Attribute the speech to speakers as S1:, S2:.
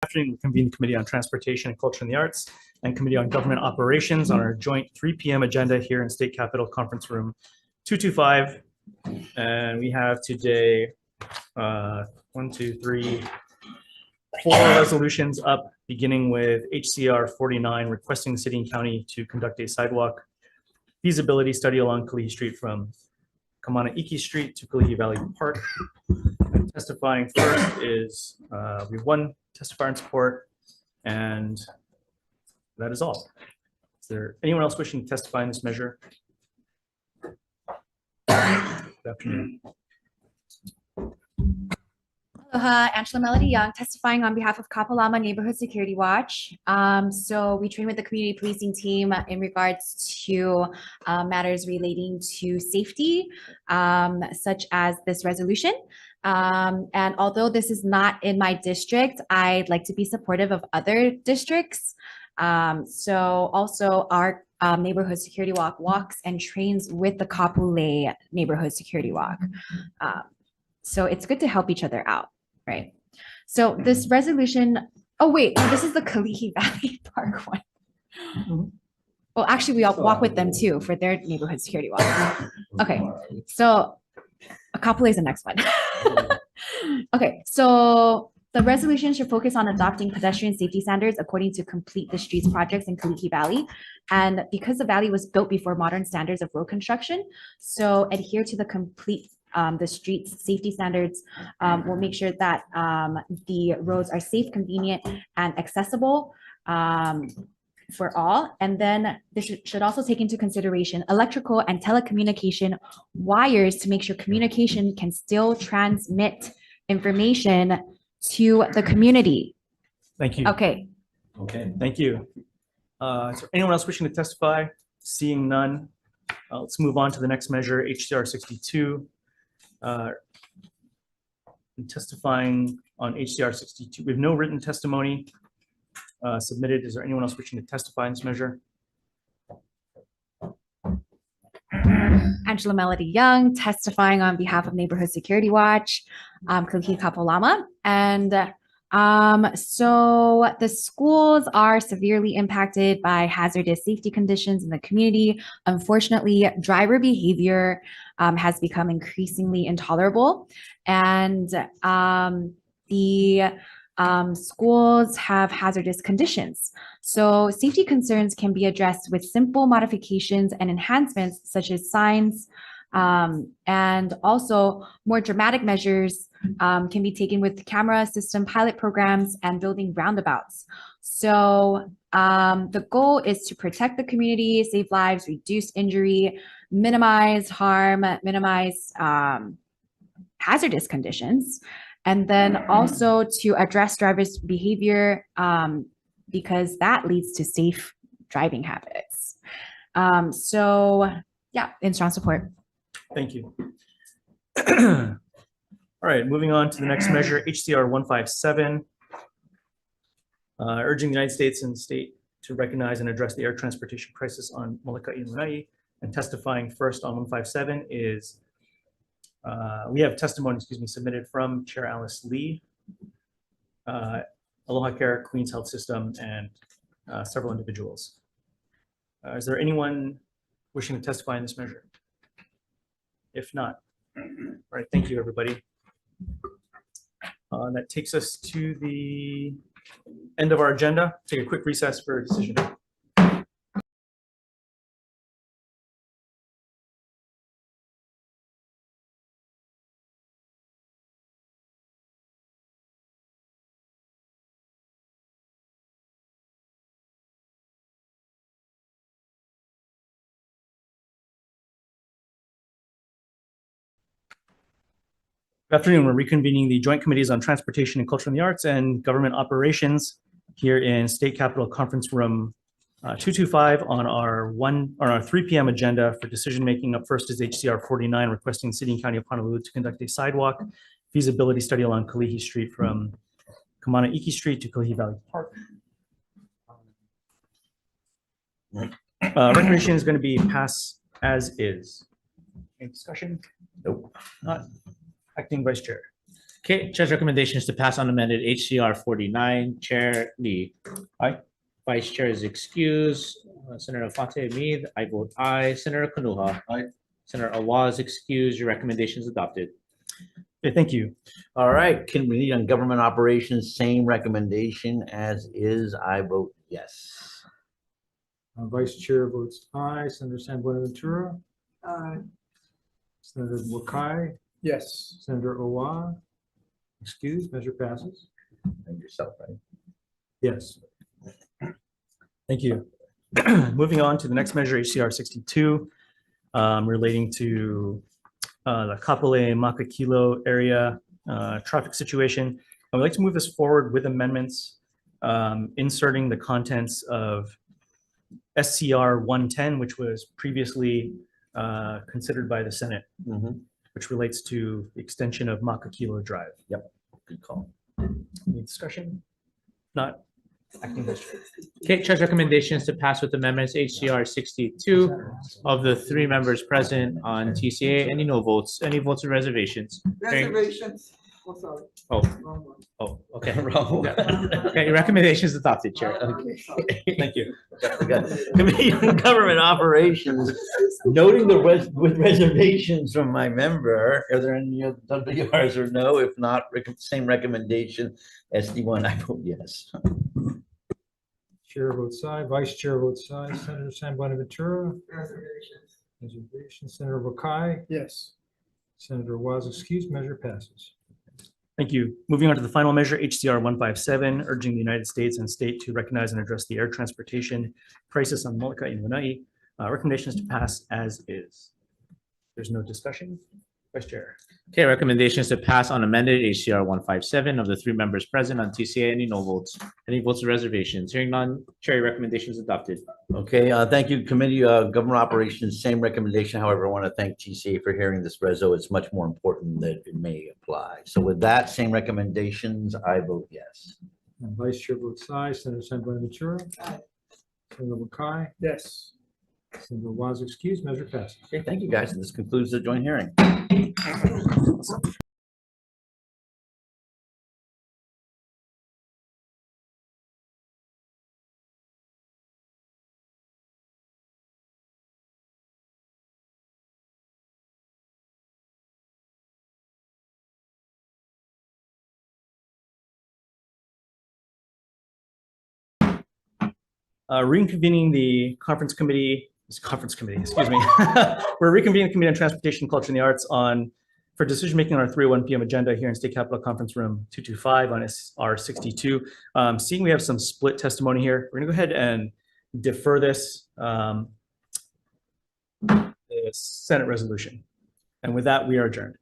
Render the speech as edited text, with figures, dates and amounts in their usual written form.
S1: Afternoon, we convene the Committee on Transportation and Culture and the Arts and Committee on Government Operations on our joint 3 p.m. agenda here in State Capitol Conference Room 225. And we have today 4 resolutions up, beginning with HCR 49, requesting the city and county to conduct a sidewalk feasibility study along Kalihi Street from Kamanaiki Street to Kalihi Valley Park. And testifying first is we have one testifier in support, and that is all. Is there anyone else wishing to testify in this measure? Good afternoon.
S2: Aloha, Angela Melody Young, testifying on behalf of Kapalama Neighborhood Security Watch. So we train with the community policing team in regards to matters relating to safety, such as this resolution. And although this is not in my district, I'd like to be supportive of other districts. So also our neighborhood security walk walks and trains with the Kapolei neighborhood security walk. So it's good to help each other out, right? So this resolution, oh wait, no, this is the Kalihi Valley Park one. Well, actually we all walk with them too for their neighborhood security walk. Okay, so Kapolei is the next one. Okay, so the resolution should focus on adopting pedestrian safety standards according to Complete the Streets projects in Kalihi Valley. And because the valley was built before modern standards of road construction, so adhere to the Complete the Streets safety standards. Will make sure that the roads are safe, convenient, and accessible for all. And then this should also take into consideration electrical and telecommunication wires to make sure communication can still transmit information to the community.
S1: Thank you.
S2: Okay.
S1: Okay, thank you. Is there anyone else wishing to testify? Seeing none, let's move on to the next measure, HCR 62. Testifying on HCR 62. We have no written testimony submitted. Is there anyone else wishing to testify in this measure?
S2: Angela Melody Young, testifying on behalf of Neighborhood Security Watch, Kalihi Kapolama. And so the schools are severely impacted by hazardous safety conditions in the community. Unfortunately, driver behavior has become increasingly intolerable, and the schools have hazardous conditions. So safety concerns can be addressed with simple modifications and enhancements such as signs, and also more dramatic measures can be taken with camera system pilot programs and building roundabouts. So the goal is to protect the community, save lives, reduce injury, minimize harm, minimize hazardous conditions, and then also to address drivers' behavior because that leads to safe driving habits. So yeah, in strong support.
S1: Thank you. All right, moving on to the next measure, HCR 157, urging the United States and the state to recognize and address the air transportation crisis on Molokai and Lanai. And testifying first on 157 is, we have testimony, submitted from Chair Alice Lee, Aloha Care, Queens Health System, and several individuals. Is there anyone wishing to testify in this measure? If not, all right, thank you, everybody. That takes us to the end of our agenda. Take a quick recess for a decision. Good afternoon. We're reconvening the Joint Committees on Transportation and Culture and the Arts and Government Operations here in State Capitol Conference Room 225 on our 3 p.m. agenda for decision making. Up first is HCR 49, requesting the City and County of Honolulu to conduct a sidewalk feasibility study along Kalihi Street from Kamanaiki Street to Kalihi Valley Park. Recommendation is going to be pass as is. Any discussion? Nope. Not. Acting Vice Chair.
S3: Okay, Chair's recommendation is to pass unamended HCR 49. Chair Lee.
S1: Aye.
S3: Vice Chair is excused. Senator Alfonte Mead, I vote aye. Senator Kanuha.
S4: Aye.
S3: Senator Awaz is excused. Your recommendation is adopted.
S1: Okay, thank you.
S4: All right, Committee on Government Operations, same recommendation as is. I vote yes.
S5: Vice Chair votes aye. Senator San Buenaventura.
S6: Aye.
S5: Senator Wakai,
S6: Yes.
S5: Senator Owa. Excused, measure passes.
S4: And yourself, right?
S5: Yes.
S1: Thank you. Moving on to the next measure, HCR 62, relating to the Kapolei Makakilo area traffic situation. I would like to move this forward with amendments, inserting the contents of SCR 110, which was previously considered by the Senate, which relates to the extension of Makakilo Drive.
S4: Good call.
S1: Any discussion? Not acting history.
S3: Okay, Chair's recommendation is to pass with amendments HCR 62 of the 3 members present on TCA. Any no votes? Any votes or reservations?
S6: Reservations. Oh, sorry.
S3: Oh,
S6: Wrong one.
S3: oh, okay.
S4: Wrong.
S3: Okay, your recommendation is adopted, Chair.
S1: Thank you.
S4: Committee on Government Operations, noting with reservations from my member, are there any WRs or no? If not, same recommendation, SD1, I vote yes.
S5: Chair votes aye. Vice Chair votes aye. Senator San Buenaventura.
S6: Reservations.
S5: Reservation. Senator Wakai,
S6: Yes.
S5: Senator Was excused, measure passes.
S1: Thank you. Moving on to the final measure, HCR 157, urging the United States and state to recognize and address the air transportation crisis on Molokai and Lanai. Recommendations to pass as is. There's no discussion. Vice Chair.
S3: Okay, recommendation is to pass on amended HCR 157 of the 3 members present on TCA. Any no votes? Any votes or reservations? Hearing none, Chair, your recommendation is adopted.
S4: Okay, thank you, Committee on Government Operations, same recommendation. However, I want to thank TCA for hearing this reso. It's much more important that it may apply. So with that, same recommendations, I vote yes.
S5: And Vice Chair votes aye. Senator San Buenaventura.
S6: Aye.
S5: Senator Wakai,
S6: Yes.
S5: Senator Was excused, measure passes.
S4: Okay, thank you, guys. And this concludes the joint hearing.
S1: Reconvening the conference committee, excuse me. We're reconvening the Committee on Transportation, Culture, and the Arts for decision-making on our 3:01 p.m. agenda here in State Capitol Conference Room 225 on SR 62. Seeing we have some split testimony here, we're gonna go ahead and defer this Senate resolution. And with that, we are adjourned.